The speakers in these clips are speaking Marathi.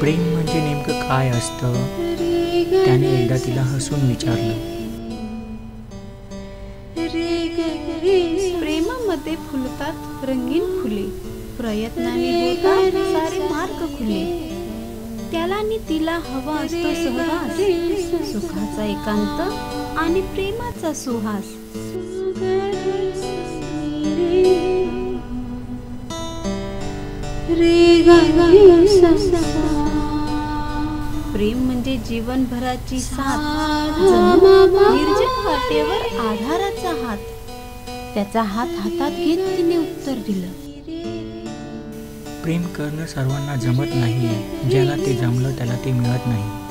प्रेम म्हणजे नेमकं काय असतं? त्याने एकदा तिला हसून विचारलं. प्रेमामध्ये फुलतात रंगीन फुले, प्रयत्नाने होतात सारे मार्ग खुले. त्याला आणि तिला हवा असतो सहवास, सुखाचा एकांत आणि प्रेमाचा सुहास. प्रेम म्हणजे जीवनभराची साथ, निर्जन वाटेवर आधाराचा हात. त्याचा हात हातात घेत तिने उत्तर दिलं. प्रेम करणं सर्वांना जमत नाही, ज्याला ते जमलं त्याला ते मिळत नाही.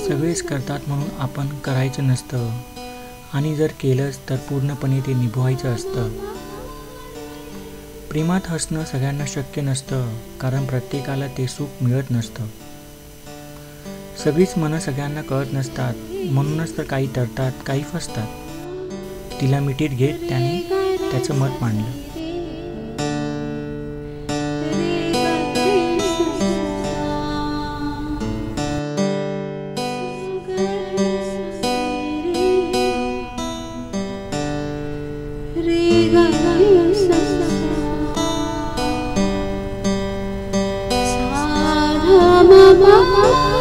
सगळेच करतात म्हणून आपण करायचं नसतं, आणि जर केलंच तर पूर्णपणे ते निभवायचं असतं. प्रेमात हसणं सगळ्यांना शक्य नसतं, कारण प्रत्येकाला ते सुख मिळत नसतं. सगळीच मनं सगळ्यांना कळत नसतात, म्हणूनच तर काही तरतात, काही फसतात. तिला मिठीत घेत त्याने त्याचं मत मांडलं. सा धा मा पा